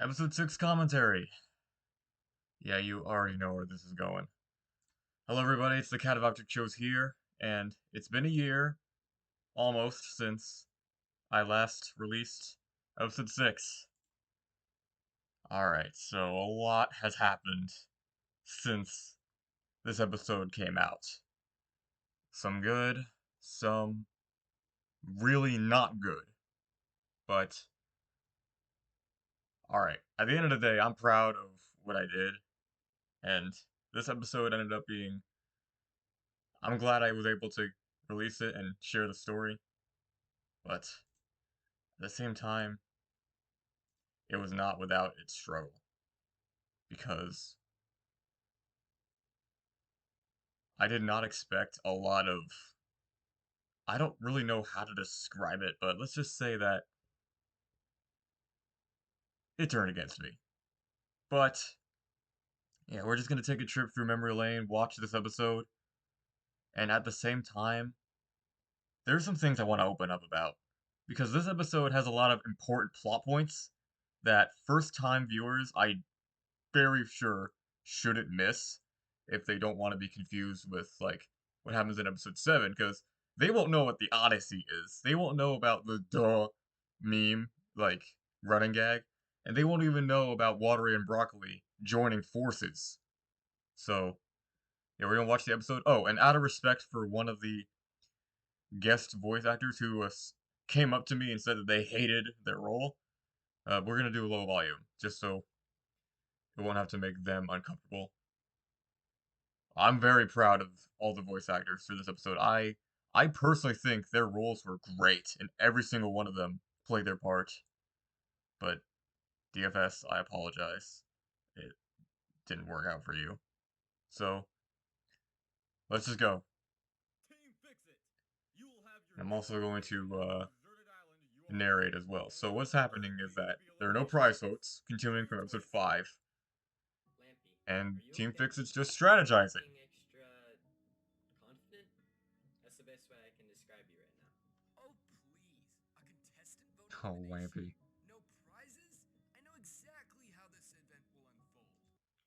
Episode 6 commentary. Yeah, you already know where this is going. Hello, everybody, it's the Cat of Object Shows here, and it's been a year, almost, since I last released Episode 6. Alright, so a lot has happened since this episode came out. Some good, some really not good. But, alright, at the end of the day, I'm proud of what I did, and this episode ended up being I'm glad I was able to release it and share the story, but at the same time, it was not without its struggle. Because I did not expect a lot of. I don't really know how to describe it, but let's just say that it turned against me. But, yeah, we're just gonna take a trip through memory lane, watch this episode, and at the same time, there's some things I want to open up about. Because this episode has a lot of important plot points that first time viewers, I very sure shouldn't miss if they don't want to be confused with like what happens in episode 7 because they won't know what the Odyssey is. They won't know about the duh meme like running gag and they won't even know about Watery and Broccoli joining forces. So, yeah, we're going to watch the episode. Oh, and out of respect for one of the guest voice actors who came up to me and said that they hated their role, we're going to do a low volume just so it won't have to make them uncomfortable. I'm very proud of all the voice actors for this episode. I personally think their roles were great, and every single one of them played their part. But DFS, I apologize. It didn't work out for you. So let's just go. I'm also going to narrate as well. So what's happening is that there are no prize votes, continuing from episode 5, and Team Fixit's just strategizing. Oh, Lampy.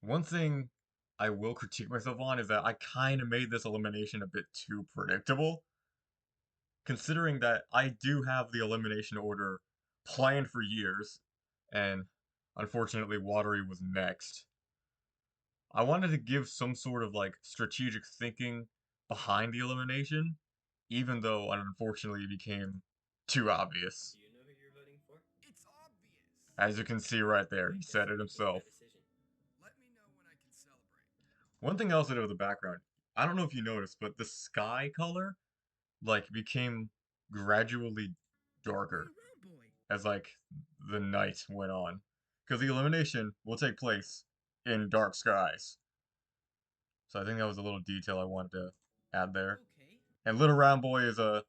One thing I will critique myself on is that I kind of made this elimination a bit too predictable, considering that I do have the elimination order planned for years, and unfortunately Watery was next. I wanted to give some sort of like strategic thinking behind the elimination, even though unfortunately it became too obvious. As you can see right there, he said it himself. One thing else I did with the background, I don't know if you noticed, but the sky color like became gradually darker as like the night went on. Because the elimination will take place in dark skies. So I think that was a little detail I wanted to add there. And Little Round Boy is a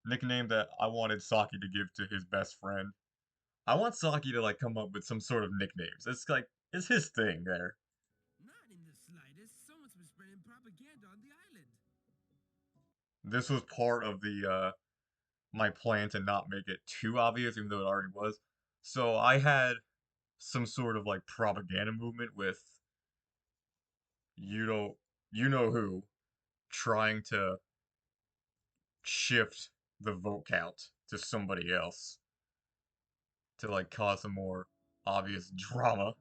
nickname that I wanted Saki to give to his best friend. I want Saki to like come up with some sort of nicknames. It's like it's his thing there. This was part of the my plan to not make it too obvious, even though it already was. So I had some sort of like propaganda movement with you know you know who trying to shift the vote count to somebody else to like cause some more obvious drama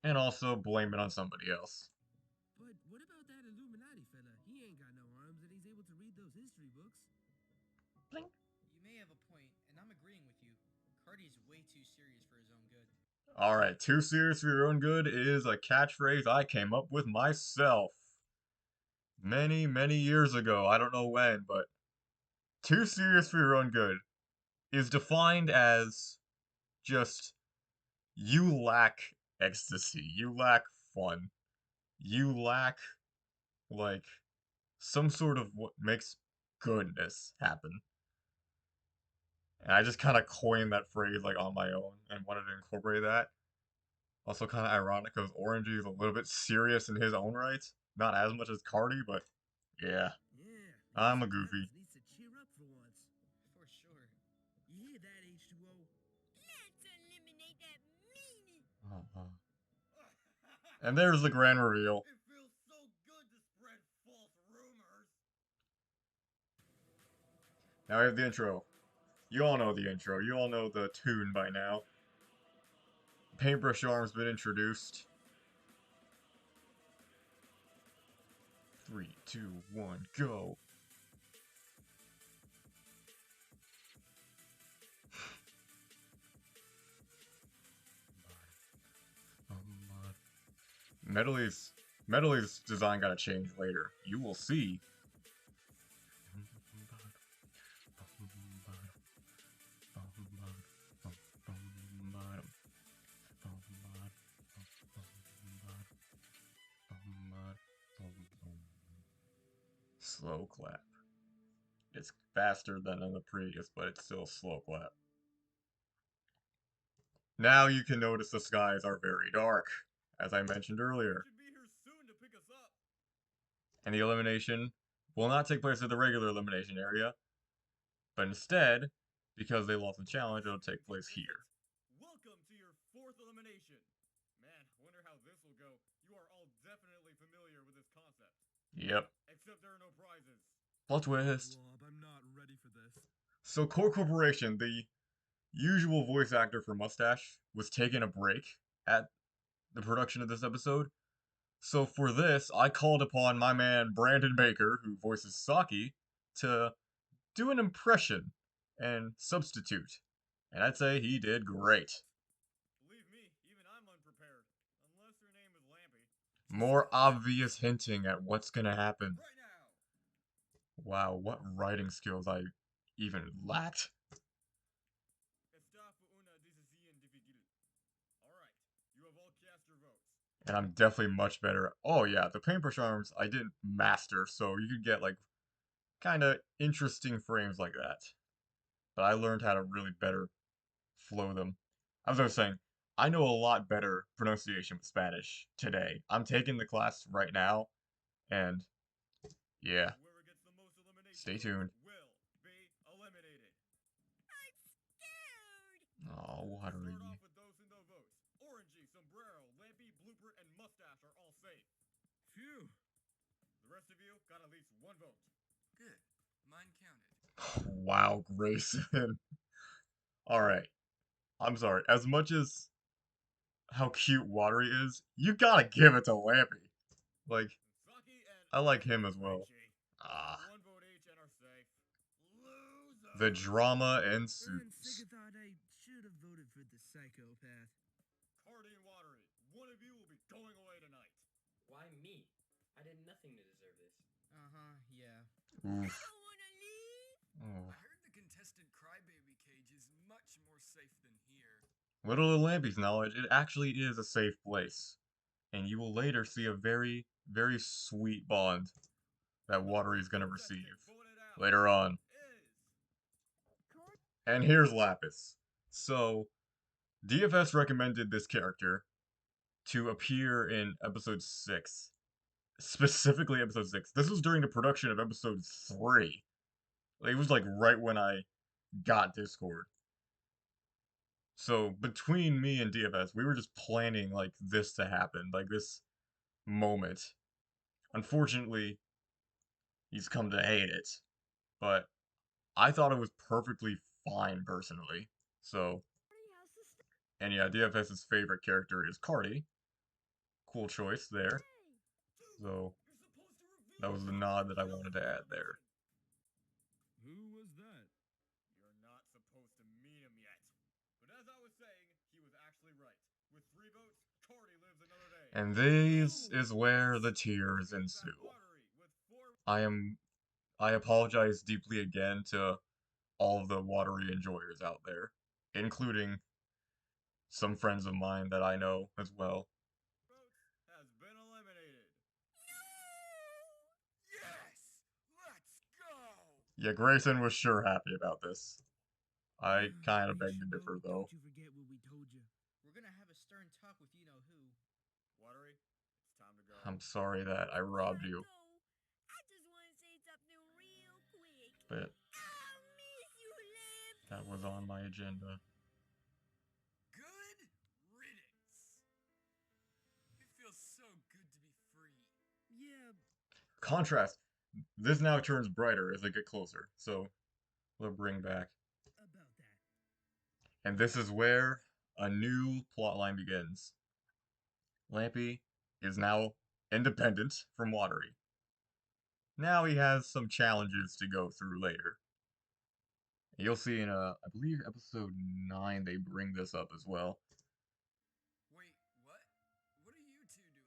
and also blame it on somebody else. Blink. Alright, too serious for your own good is a catchphrase I came up with myself. Many, many years ago. I don't know when, but too serious for your own good is defined as just you lack ecstasy, you lack fun, you lack like some sort of what makes goodness happen. And I just kind of coined that phrase like on my own and wanted to incorporate that. Also kind of ironic because Orangey is a little bit serious in his own right. Not as much as Cardi, but yeah, I'm a goofy. You hear that, H2O? Let's eliminate that meanie! And there's the grand reveal. It feels so good to spread false rumors. Now we have the intro. You all know the intro. You all know the tune by now. Paintbrush arm's been introduced. 3, 2, 1, go. Medley's design gotta change later. You will see. Slow clap. It's faster than in the previous, but it's still a slow clap. Now you can notice the skies are very dark, as I mentioned earlier. Should be here soon to pick us up. And the elimination will not take place at the regular elimination area, but instead, because they lost the challenge, it'll take place here. Welcome to your 4th elimination. Man, wonder how this will go. You are all definitely familiar with this concept. Yep. Except there are no prizes. Plot twist. Blob, I'm not ready for this. So Core Corporation, the usual voice actor for Mustache, was taking a break at the production of this episode. So for this, I called upon my man Brandon Baker, who voices Saki, to do an impression and substitute. And I'd say he did great. Believe me, even I'm unprepared. Unless your name is Lampy. More obvious hinting at what's gonna happen. Right now! Wow, what writing skills I even lacked. Está por una decisión difícil. Alright, you have all cast your votes. And I'm definitely much better. Oh yeah, the paintbrush arms I didn't master, so you could get like kind of interesting frames like that. But I learned how to really better flow them. As I was saying, I know a lot better pronunciation with Spanish today. I'm taking the class right now, and yeah, Whoever gets the most eliminations stay tuned. will be eliminated. I'm scared! Oh, watery. Start off with those in the votes. Orangey, Sombrero, Lampy, Blooper, and Mustache are all safe. Phew. The rest of you got at least 1 vote. Good. Mine counted. Wow, Grayson. Alright. I'm sorry. As much as how cute Watery is, you gotta give it to Lampy. Like, Saki and I like him as well. Ah. 1 vote each and are safe. Loser. The drama On ensues. second thought, I should have voted for the psychopath. Cardi and Watery, one of you will be going away tonight. Why me? I did nothing to deserve this. Uh-huh, yeah. Oof. I don't wanna leave! Oh. I heard the contestant crybaby cage is much more safe than here. Little to Lampy's knowledge, it actually is a safe place. And you will later see a very, very sweet bond that Watery is gonna receive later on. And here's Lapis. So, DFS recommended this character to appear in episode 6. Specifically episode 6. This was during the production of episode 3. Like, it was like right when I got Discord. So, between me and DFS, we were just planning, like, this to happen. Like, this moment. Unfortunately, he's come to hate it. But I thought it was perfectly fine, personally. So, and yeah, DFS's favorite character is Cardi. Cool choice there. So, that was the nod that I wanted to add there. Who was that? You're not supposed to meet him yet. But as I was saying, he was actually right. With 3 votes, Cardi lives another day. And this is where the tears ensue. I apologize deeply again to all of the Watery enjoyers out there, including some friends of mine that I know as well. Has been eliminated. Yes! Let's go! Yeah, Grayson was sure happy about this. I kind of beg to H2O, differ, though. Don't you forget what we told you. We're gonna have a stern talk with you-know-who. Watery, it's time to go. I'm sorry that I robbed you. I just want to say something real quick. But I'll miss you, Lampy. That was on my agenda. Good riddance. It feels so good to be free. Yeah, Contrast. This now turns brighter as I get closer, so we'll bring back. about that. And this is where a new plotline begins. Lampy is now independent from Watery. Now he has some challenges to go through later. You'll see in, I believe, episode 9, they bring this up as well. Wait, what? What are you two doing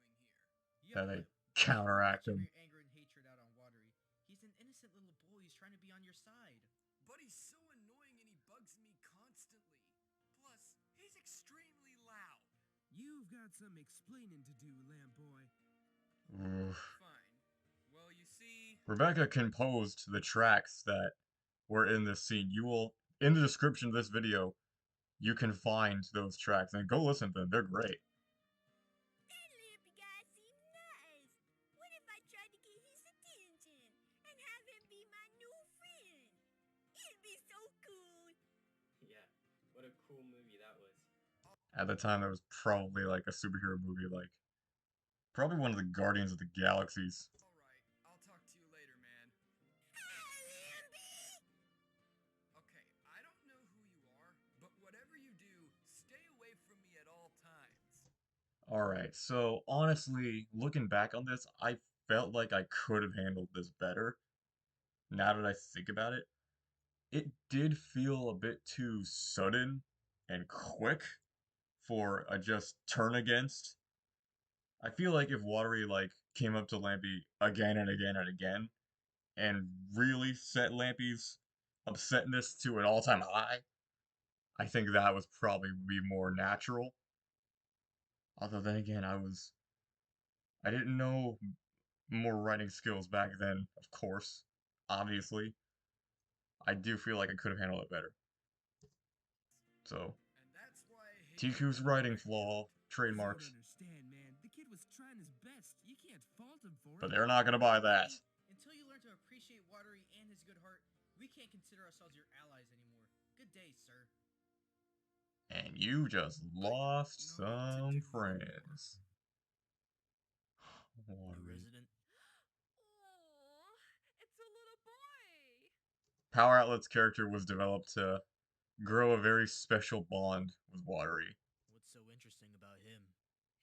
here? That they why don't counteract you him. your anger and hatred out on Watery? He's an innocent little boy. He's trying to be on your side. But he's so annoying and he bugs me constantly. Plus, he's extremely loud. You've got some explaining to do, lamb boy. Oof. Fine. Well, you see, Rebecca composed the tracks that were in this scene. You will, in the description of this video, you can find those tracks and go listen to them. They're great. That Lampy guy seems nice. What if I tried to get his attention and have him be my new friend? It'd be so cool. Yeah, what a cool movie that was. At the time, it was probably like a superhero movie, like probably one of the Guardians of the Galaxies. alright, I'll talk to you later, man. Lampy! Okay, I don't know who you are, but whatever you do, stay away from me at all times. Alright, so honestly, looking back on this, I felt like I could have handled this better. Now that I think about it, it did feel a bit too sudden and quick for a just turn against. I feel like if Watery like came up to Lampy again and again and again and really set Lampy's upsetness to an all-time high, I think that was probably be more natural. Although then again, I didn't know more writing skills back then, of course, obviously. I do feel like I could have handled it better. So, And that's why I hate Tiku's you. writing flaw, I trademarks, don't understand, man. The kid was trying his best. You can't fault him for it. but they're not gonna buy that. Until you learn to appreciate Watery and his good heart, we can't consider ourselves your allies anymore. Good day, sir. And you just lost know what to do some anymore. friends. New Watery. resident? Oh, it's a little boy. Power Outlet's character was developed to grow a very special bond with Watery. What's so interesting about him?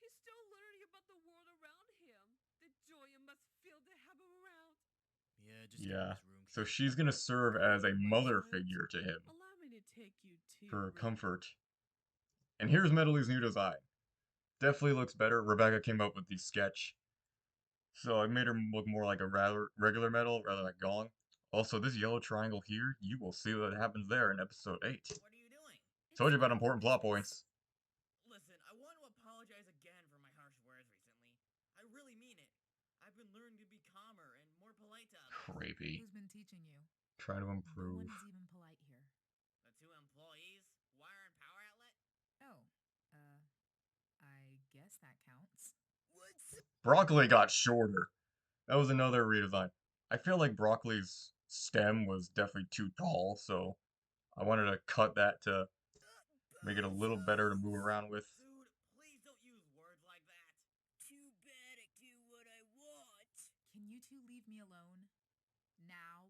He's still learning about the world around him. The joy it must feel to have him around. Yeah, just Yeah, so she's gonna serve as a mother figure to him Allow me to take you to for your room. comfort. And here's Medley's new design. Definitely looks better. Rebecca came up with the sketch. So I made her look more like a regular medal rather than a gong. Also, this yellow triangle here, you will see what happens there in episode 8. What are you doing? Told you about important plot points. Listen, I want to apologize again for my harsh words recently. I really mean it. I've been learning to be calmer and more polite to others. Creepy. Who's been teaching you? Try to No improve. one is even polite here. The two employees, Wire and Power Outlet. Oh, I guess that counts. What's Broccoli got shorter. That was another redesign. I feel like Broccoli's stem was definitely too tall, so I wanted to cut that to make it a little better to move around with. Dude, please don't use words like that. Too bad I do what I want. Can you two leave me alone? Now?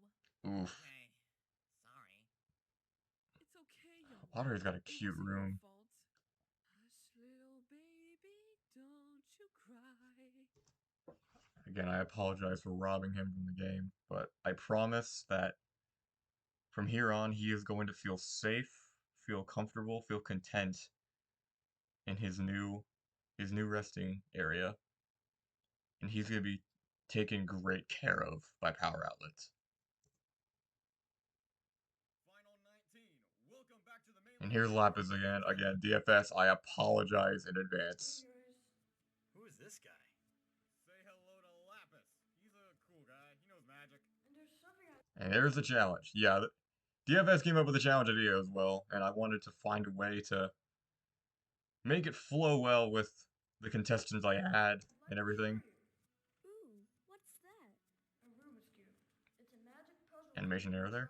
Oof. Okay, sorry. It's okay, young Watery's got a It cute wasn't your room. fault. Hush, little baby, don't you cry. Again, I apologize for robbing him from the game, but I promise that from here on, he is going to feel safe, feel comfortable, feel content in his new resting area, and he's going to be taken great care of by Power Outlets. Final 19. Welcome back to the main And here's Lapis again. Again, DFS, I apologize in advance. Who is this guy? Say hello to Lapis. He's a cool guy. He knows magic. And there's the challenge. Yeah, DFS came up with a challenge idea as well, and I wanted to find a way to make it flow well with the contestants I had and everything. Ooh, what's that? A Rubik's Cube. It's a magic puzzle. Animation error there.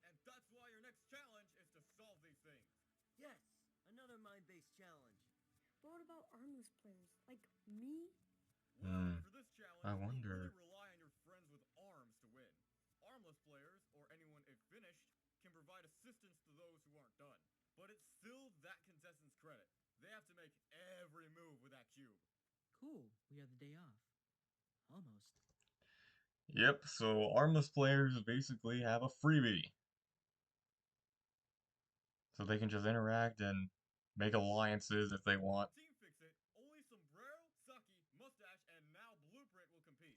And that's why your next challenge Yes, another mind-based challenge. But what about armless players? Like me? Well, for this I challenge, you'll wonder. really rely on your friends with arms to win. Armless players, or anyone if finished, can provide assistance to those who aren't done. But it's still that contestant's credit. They have to make every move with that cube. Cool, we have the day off. Almost. Yep, so armless players basically have a freebie. So they can just interact and make alliances if they want. Team Fix It, only Sombrero, Saki, Mustache, and now Blueprint will compete.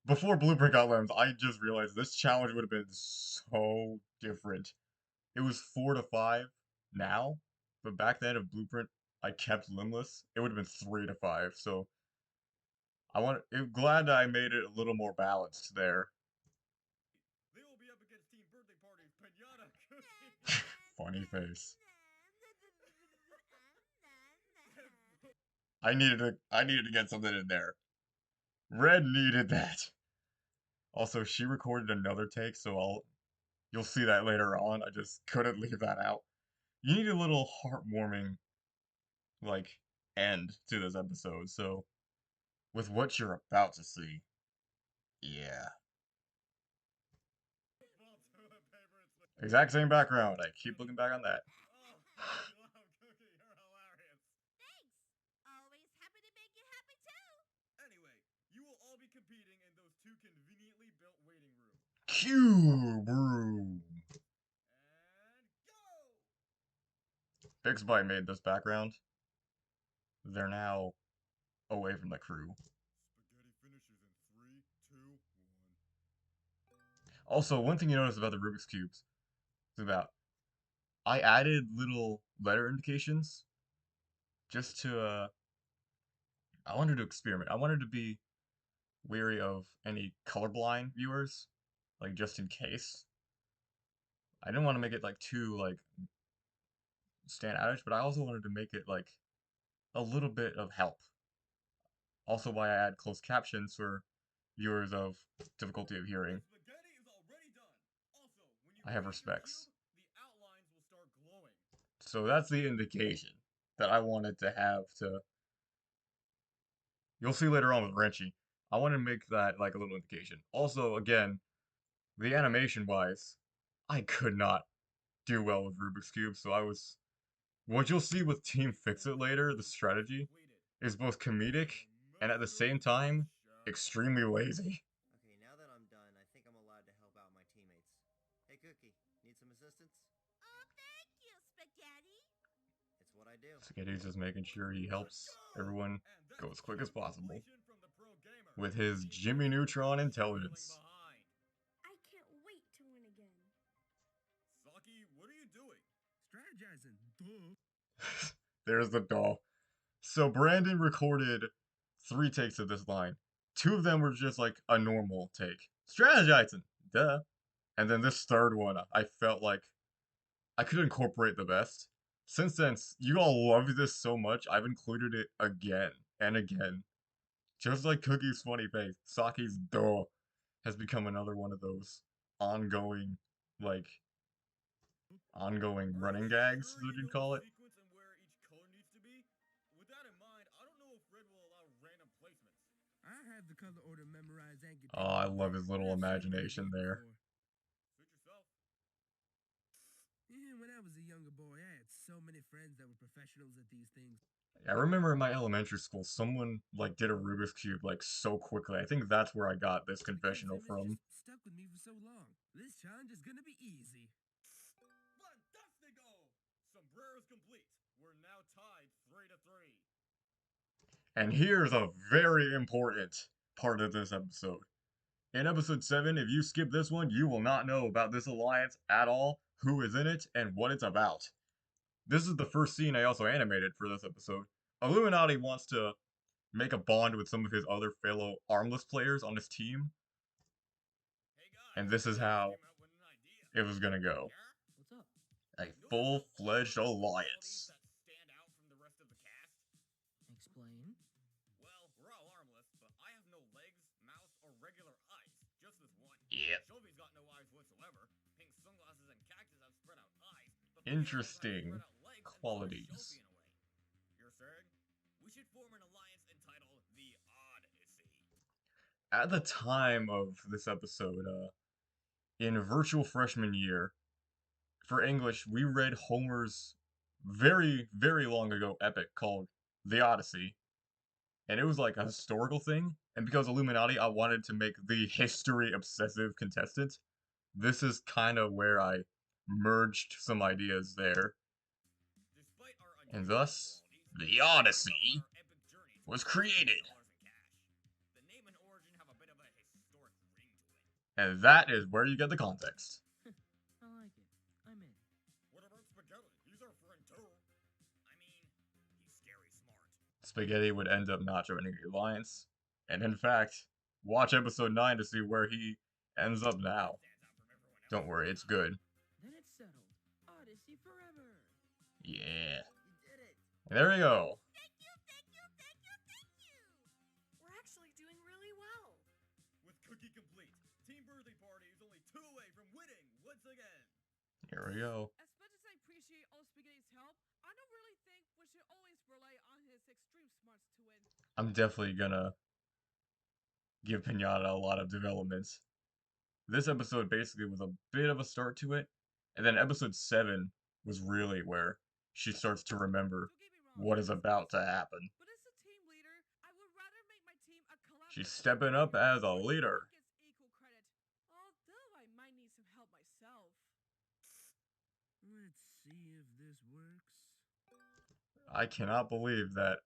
Before Blueprint got limbs, I just realized this challenge would have been so different. It was 4 to 5 now, but back then if Blueprint I kept limbless, it would have been 3 to 5. So I'm glad I made it a little more balanced there. They will be up against Team Birthday Party's Pinata Cookie. Funny face. I needed to get something in there. Red needed that. Also, she recorded another take, so you'll see that later on. I just couldn't leave that out. You need a little heartwarming, like, end to this episode, so with what you're about to see, yeah. Exact same background. I keep looking back on that. Oh, Cookie, you're hilarious. Thanks. Always happy to make you happy too. Anyway, you will all be competing in those two conveniently built waiting rooms. Cube room. And go! Pixby made this background. They're now away from the crew. Spaghetti finishes in 3, 2, 1. Also, one thing you notice about the Rubik's Cubes is about I added little letter indications just to I wanted to experiment. I wanted to be wary of any colorblind viewers, like just in case. I didn't want to make it like too like stand outish, but I also wanted to make it like a little bit of help. Also, why I add closed captions for viewers of difficulty of hearing. The spaghetti is already done. Also, when you I have finish your respects. cube, the outlines will start glowing. So that's the indication that I wanted to have to. You'll see later on with Wrenchy. I want to make that like a little indication. Also, again, the animation wise, I could not do well with Rubik's Cube, so I was. What you'll see with Team Fix It later, the strategy, is both comedic and at the same time extremely lazy. Okay, now that I'm done, I think I'm allowed to help out my teammates. Hey, Cookie, need some assistance? Oh, thank you, Spaghetti. It's what I do. Spaghetti's just making sure he helps everyone go as quick as possible From the pro gamer. with his Jimmy Neutron intelligence. I can't wait to win again. Saki, what are you doing? Strategizing. Duh. There's the doll. So Brandon recorded 3 takes of this line. 2 of them were just like a normal take. Strategizing, duh. And then this third one, I felt like I could incorporate the best. Since then, you all love this so much, I've included it again and again. Just like Cookie's funny face, Saki's duh has become another one of those ongoing, like, ongoing running gags, as you'd call it. Sequence and where each color needs to be? With that in mind, I don't know if red will allow random placements. I had the color order memorized and Oh, I love his little imagination there. Suit yourself. Yeah, when I was a younger boy, I had so many friends that were professionals at these things. I remember in my elementary school, someone like did a Rubik's Cube like so quickly. I think that's where I got this confessional Because from. just stuck with me for so long. This challenge is gonna be easy. Fantastico! Sombrero's complete. We're now tied 3 to 3. And here's a very important part of this episode. In episode 7, if you skip this one, you will not know about this alliance at all, who is in it, and what it's about. This is the first scene I also animated for this episode. Illuminati wants to make a bond with some of his other fellow armless players on his team, Hey guys, and this is how came up with an idea. it was gonna go. Yeah? What's up? A Notice full-fledged all the alliance. qualities that stand out from the rest of the cast? Explain. Well, we're all armless, but I have no legs, mouth, or regular eyes. Just this one. Yep. Shelby's got no eyes whatsoever. Pink sunglasses and cactus have spread out eyes. But Piano's got Interesting. spread out legs qualities. in a way. You're saying we should form an alliance entitled the Odyssey. At the time of this episode, in virtual freshman year, for English, we read Homer's very, very long ago epic called The Odyssey. And it was like a historical thing. And because Illuminati, I wanted to make the history obsessive contestant. This is kind of where I merged some ideas there. Despite our And unusual thus, qualities, The we gave up on Odyssey our epic journey to was $1 million created. in cash. The name and origin have a bit of a historic ring to it. And that is where you get the context. I like it. I'm in. What about Spaghetti? He's our friend too. I mean, he's scary smart. Spaghetti would end up not joining the alliance. And in fact, watch episode 9 to see where he ends up now. Stands out from everyone else. Don't worry, it's good. Then it's settled. Odyssey forever. Yeah. You did it. And there we go. Thank you, thank you, thank you, thank you! We're actually doing really well. With Cookie complete, Team Birthday Party is only 2 away from winning once again. Here we go. As much as I appreciate all Spaghetti's help, I don't really think we should always rely on his extreme smarts to win. I'm definitely gonna give Pinata a lot of development. This episode basically was a bit of a start to it, and then episode 7 was really where she starts to remember Don't get me wrong, what is about to happen. but as a team leader, I would rather make my team a collaborative. She's stepping up as a leader. Gets equal credit, although I might need some help myself. Let's see if this works. I cannot believe that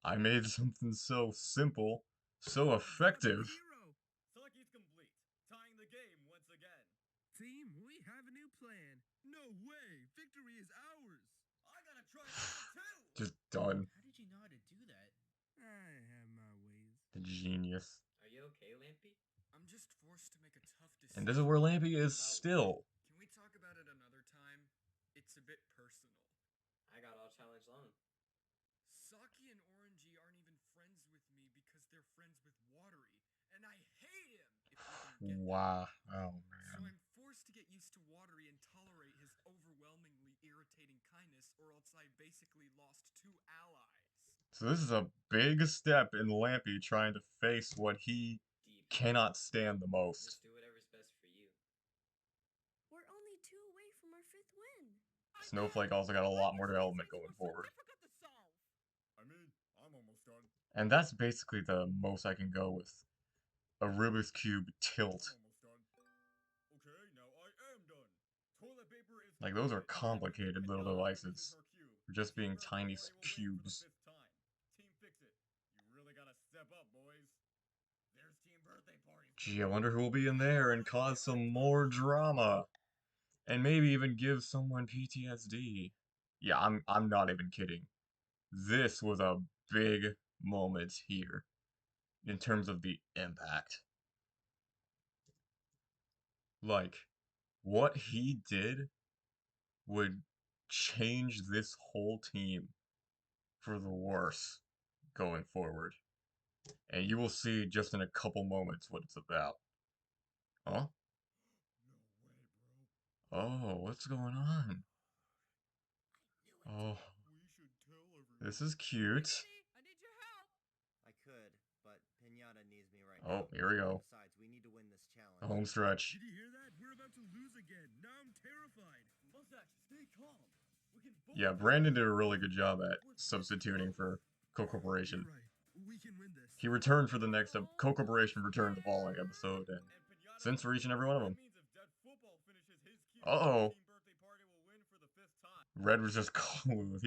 I made something so simple, so effective. Hero. Saki's complete, tying the game once again. Team, we have a new plan. No way. Victory is ours. I gotta try that too. Just done. How did you know how to do that? I have my ways. The genius. Are you okay, Lampy? I'm just forced to make a tough decision. And this is where Lampy is still. Can we talk about it another time? It's a bit personal. I got all challenge long. Saki and Orangey aren't even friends with me because they're friends with Watery, and I hate him if you can get that. Wow. Oh, So man. I'm forced to get used to Watery and tolerate his overwhelmingly irritating kindness, or else I basically lost 2 allies. So this is a big step in Lampy trying to face what he Deep. cannot stand the most. Just do whatever's best for you. We're only 2 away from our 5th win. Snowflake also got a lot more development going forward. Difficult to solve. I mean, I'm almost done. And that's basically the most I can go with a Rubik's Cube tilt. I'm almost done. Okay, now I am done. Toilet paper is Like, those are complete. complicated And little now devices this is her cue. for just Team being Birthday tiny Party will win for the cubes. 5th time. Team Fix It. You really gotta step up, boys. There's Team Birthday Party. Gee, I wonder who will be in there and cause some more drama. And maybe even give someone PTSD. Yeah, I'm not even kidding. This was a big moment here in terms of the impact. Like, what he did would change this whole team for the worse going forward. And you will see just in a couple moments what it's about. Huh? No way, bro. Oh, what's going on? Oh, We should tell everyone. this is cute. Spaghetti, I need your help. I could, but Pinata needs me right Oh, now. here we go. Besides, we need to win this challenge. The home stretch. Did you hear that? We're about to lose again. Now I'm terrified. Mustache, stay calm. We can both Yeah, win Brandon this. did a really good job at We're substituting for You're Co-Corporation. right. We can win this. He returned for the next Co-Corporation returned the following episode, and And Pinata, since for each and every one of them. that means if Dead Football finishes his cue, Uh-oh. Team Birthday Party will win for the 5th time. Red was just clueless.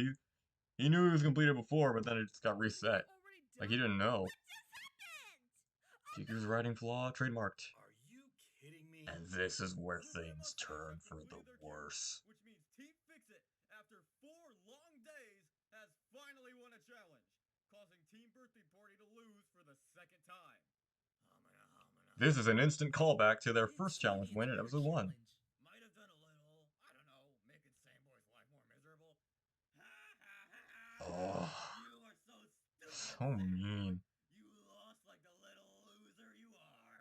He knew he was completed before, but then it just got reset. Already Like, he done? didn't know. What just happened? Kiku's writing flaw trademarked. Are you kidding me? And this is where Blue and things Mustache turn have for the completed their cue, worse. Which means Team Fix It, after 4 long days, has finally won a challenge, causing Team Birthday Party to lose for the 2nd time. This is an instant callback to their Didn't first see the challenge win in entire episode 1. challenge. Might have done a little, I don't know, making Samboy's life more miserable. Oh, You are so stupid. so mean. You lost like the little loser you are.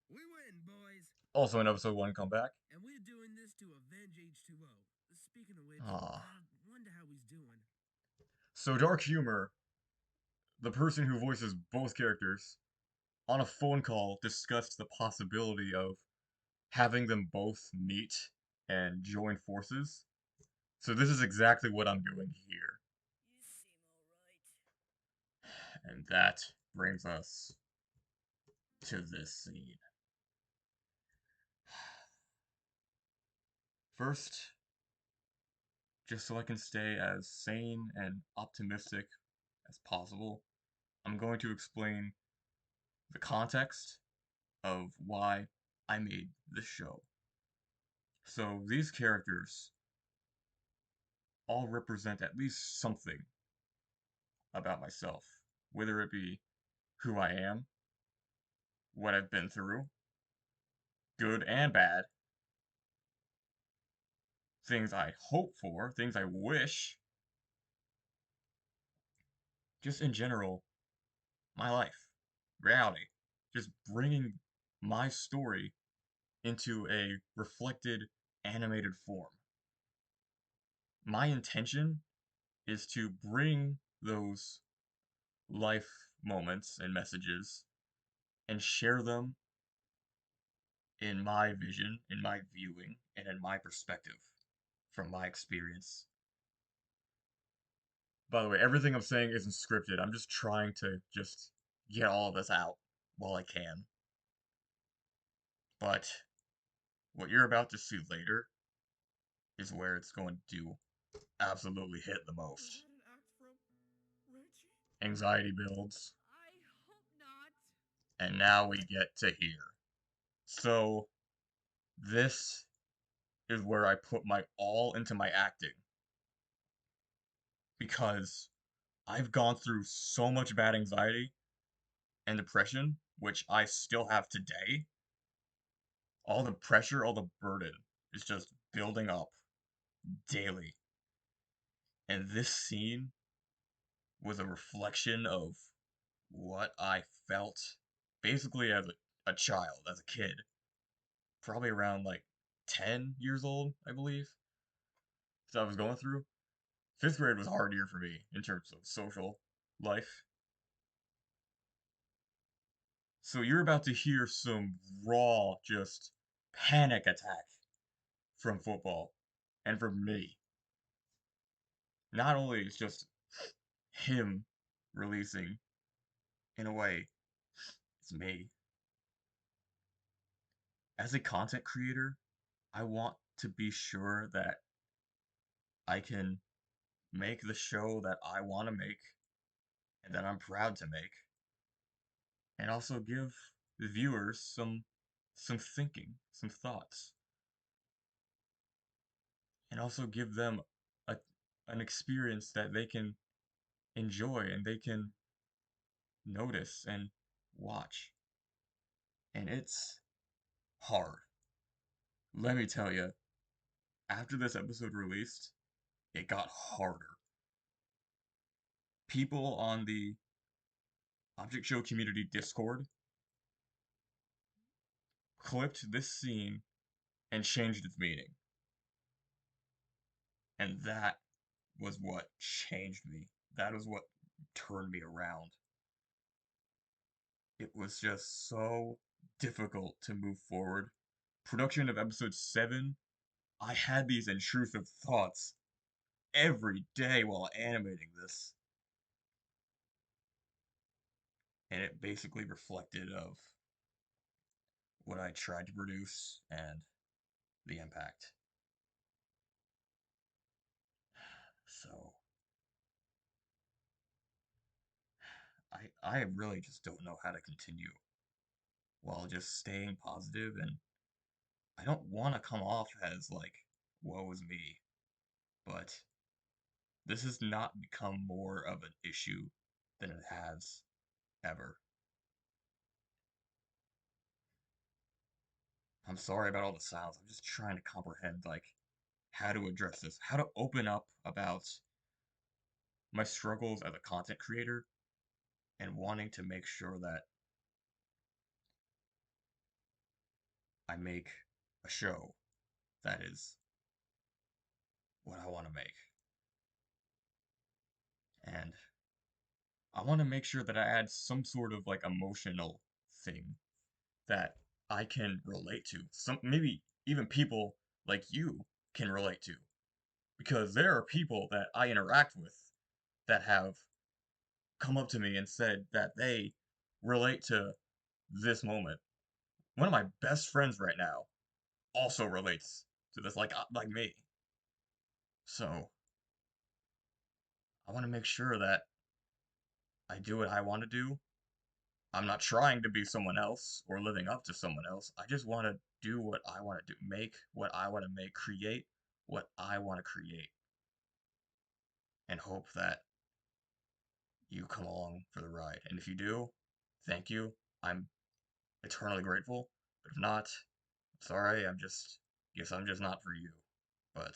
We win, boys. Also in episode 1 comeback. And we're doing this to avenge H2O. Speaking of which, Aw. I wonder how he's doing. So Dark Humor, the person who voices both characters, on a phone call discussed the possibility of having them both meet and join forces. So this is exactly what I'm doing here. You seem alright. And that brings us to this scene. First, just so I can stay as sane and optimistic as possible, I'm going to explain the context of why I made this show. So these characters all represent at least something about myself, whether it be who I am, what I've been through, good and bad, things I hope for, things I wish, just in general, my life, reality, just bringing my story into a reflected animated form. My intention is to bring those life moments and messages and share them in my vision, in my viewing, and in my perspective from my experience. By the way, everything I'm saying isn't scripted. I'm just trying to just get all of this out while I can. But what you're about to see later is where it's going to absolutely hit the Was most. that an act from Reggie? Anxiety builds, I hope not. and now we get to here. So, this is where I put my all into my acting because I've gone through so much bad anxiety and depression, which I still have today. All the pressure, all the burden is just building up daily. And this scene was a reflection of what I felt basically as a child, as a kid. Probably around like 10 years old, I believe. So I was going through. Fifth grade was a hard year for me in terms of social life. So you're about to hear some raw, just panic attack from football and from me. Not only is just him releasing, in a way, it's me. As a content creator, I want to be sure that I can make the show that I want to make and that I'm proud to make, and also give the viewers some thinking, some thoughts, and also give them a an experience that they can enjoy and they can notice and watch. And it's hard. Let me tell you, after this episode released, it got harder. People on the Object Show Community Discord clipped this scene and changed its meaning. And that was what changed me. That was what turned me around. It was just so difficult to move forward. Production of episode 7, I had these intrusive thoughts every day while animating this. And it basically reflected of what I tried to produce and the impact. So I really just don't know how to continue while just staying positive, and I don't want to come off as like woe is me, but this has not become more of an issue than it has ever. I'm sorry about all the sounds. I'm just trying to comprehend like how to address this, how to open up about my struggles as a content creator and wanting to make sure that I make a show that is what I want to make. And I want to make sure that I add some sort of like emotional thing that I can relate to. Some maybe even people like you can relate to. Because there are people that I interact with that have come up to me and said that they relate to this moment. One of my best friends right now also relates to this, like me. So I want to make sure that I do what I want to do. I'm not trying to be someone else or living up to someone else. I just want to do what I want to do, make what I want to make, create what I want to create, and hope that you come along for the ride. And if you do, thank you. I'm eternally grateful. But if not, sorry, guess I'm just not for you. But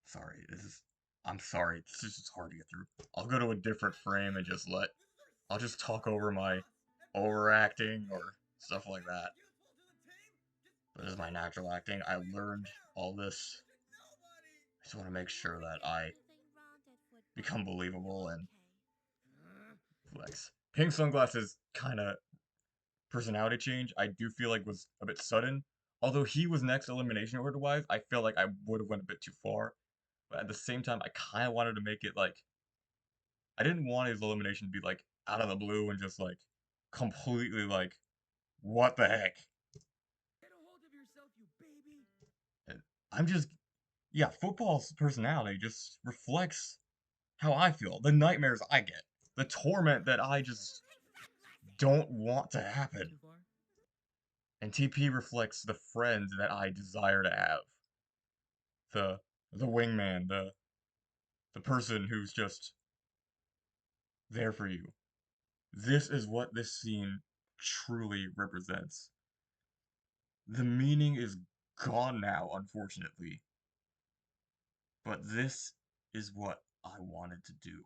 sorry, I'm sorry, this is just hard to get through. I'll go to a different frame and I'll just talk over my overacting or stuff like that. But this is my natural acting. I learned all this. I just want to make sure that I become believable and flex. Pink Sunglasses kind of personality change I do feel like was a bit sudden. Although he was next elimination order wise, I feel like I would have went a bit too far. But at the same time, I kind of wanted to make it like I didn't want his elimination to be like out of the blue and just like completely like what the heck. Get a hold of yourself, you baby. And I'm just yeah, football's personality just reflects how I feel, the nightmares I get, the torment that I just don't want to happen. And TP reflects the friends that I desire to have. The the wingman, the person who's just there for you. This is what this scene truly represents. The meaning is gone now, unfortunately. But this is what I wanted to do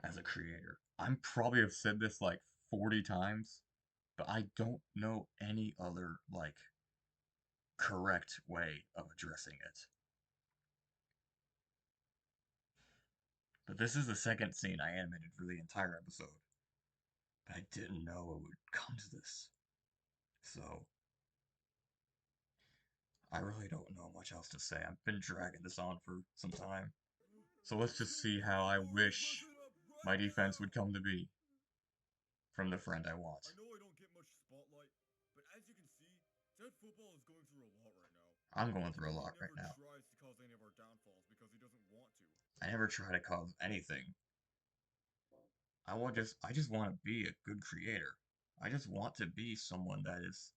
as a creator. I'm probably have said this like 40 times, but I don't know any other like correct way of addressing it. But this is the second scene I animated for the entire episode. But I didn't know it would come to this. So, I really don't know much else to say. I've been dragging this on for some time. So let's just see how I wish my defense would come to be from the friend I want. I know I don't get much spotlight, but as you can see, Dead Football is going through a lot right now. I'm going through a He lot right never now. tries to cause any of our downfalls because he doesn't want to. I never try to cause anything. I just want to be a good creator. I just want to be someone that is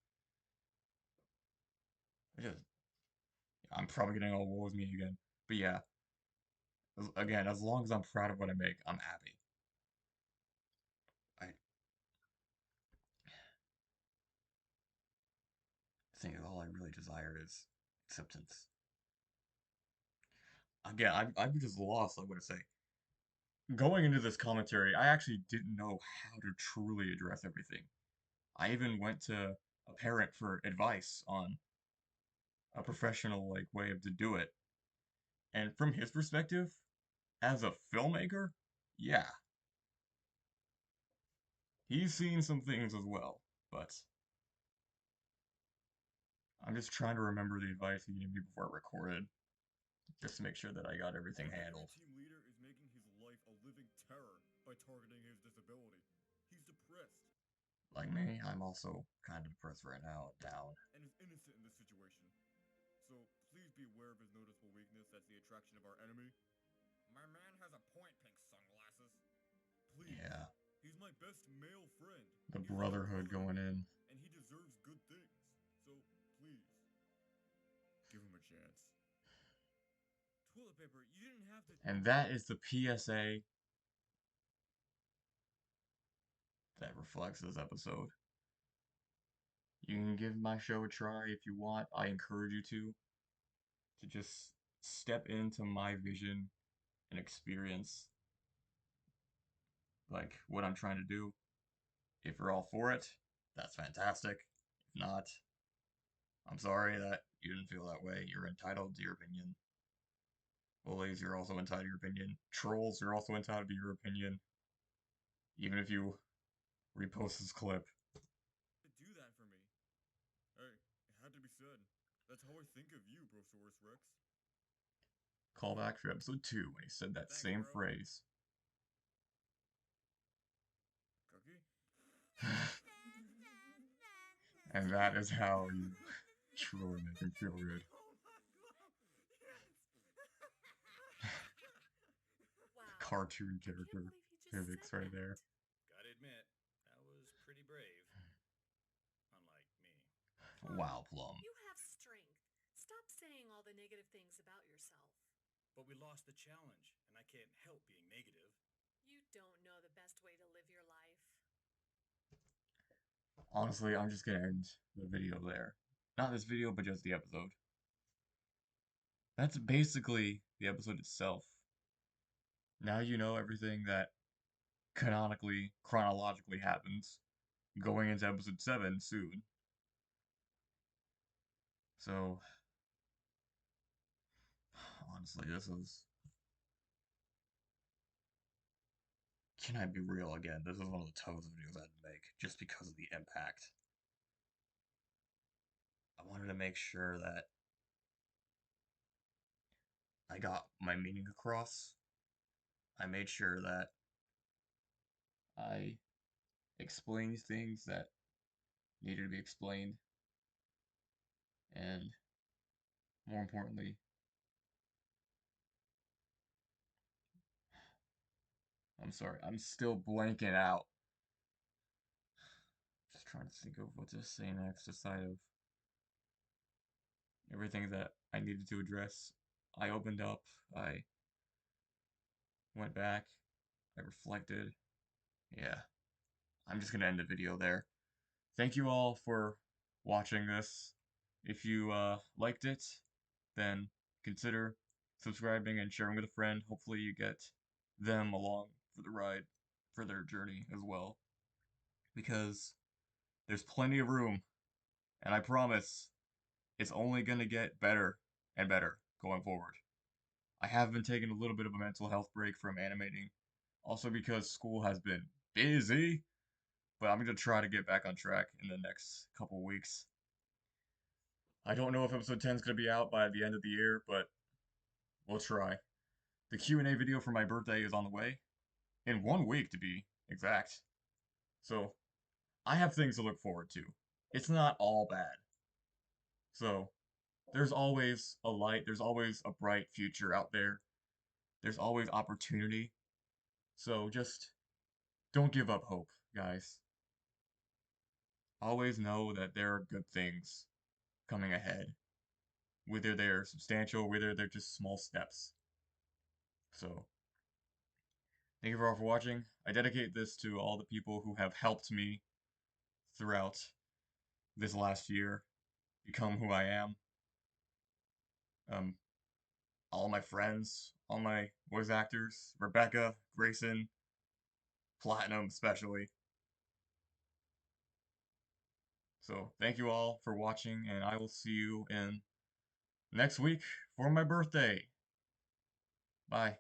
I just I'm probably getting all woe with me again. But yeah, again, as long as I'm proud of what I make, I'm happy. I think all I really desire is acceptance. Again, I'm just lost, I'm gonna say. Going into this commentary, I actually didn't know how to truly address everything. I even went to a parent for advice on a professional like way to do it. And from his perspective, as a filmmaker, yeah, he's seen some things as well. But I'm just trying to remember the advice he gave me before I recorded, just to make sure that I got everything Our handled. team leader is making his life a living terror by targeting his disability. He's depressed Like me, I'm also kind of depressed right now, down. and is innocent in this situation. So please be aware of his noticeable weakness as the attraction of our enemy. My man has a point, Pink Sunglasses. Please. Yeah, He's my best male friend. the He's like a brotherhood brother, going in. and he deserves good things. So please, give him a chance. Toilet paper, you didn't have to. And that is the PSA that reflects this episode. You can give my show a try if you want. I encourage you to just step into my vision and experience like what I'm trying to do. If you're all for it, that's fantastic. If not, I'm sorry that you didn't feel that way. You're entitled to your opinion. Bullies, you're also entitled to your opinion. Trolls, you're also entitled to your opinion. Even if you repost this clip. To do that for me. Hey, it had to be said. That's how I think of you, Brosaurus Rex. Call back for episode 2 when he said that Thanks, same bro. phrase. Cookie? And that is how you truly make him feel good. Oh my god! Wow. Cartoon I can't character believe he just physics said right there. that. Gotta admit, that was pretty brave. Unlike me. Wow, Plum. You have strength. Stop saying all the negative things about yourself. But we lost the challenge, and I can't help being negative. You don't know the best way to live your life. Honestly, I'm just gonna end the video there. Not this video, but just the episode. That's basically the episode itself. Now you know everything that canonically, chronologically happens going into episode 7 soon. So, honestly, this is... Can I be real again? This is one of the toughest videos I had to make, just because of the impact. I wanted to make sure that I got my meaning across. I made sure that I explained things that needed to be explained. And, more importantly, I'm sorry, I'm still blanking out. Just trying to think of what to say next, aside of everything that I needed to address. I opened up, I went back, I reflected. Yeah, I'm just gonna end the video there. Thank you all for watching this. If you liked it, then consider subscribing and sharing with a friend. Hopefully you get them along for the ride, for their journey as well. Because there's plenty of room, and I promise it's only gonna get better and better going forward. I have been taking a little bit of a mental health break from animating, also because school has been busy, but I'm gonna try to get back on track in the next couple weeks. I don't know if episode 10 is gonna be out by the end of the year, but we'll try. The Q&A video for my birthday is on the way, in 1 week to be exact. So, I have things to look forward to. It's not all bad. So, there's always a light, there's always a bright future out there. There's always opportunity. So just don't give up hope, guys. Always know that there are good things coming ahead. Whether they're substantial, whether they're just small steps. So, thank you all for watching. I dedicate this to all the people who have helped me throughout this last year become who I am. All my friends, all my voice actors, Rebecca, Grayson, Platinum especially. So, thank you all for watching, and I will see you in next week for my birthday. Bye.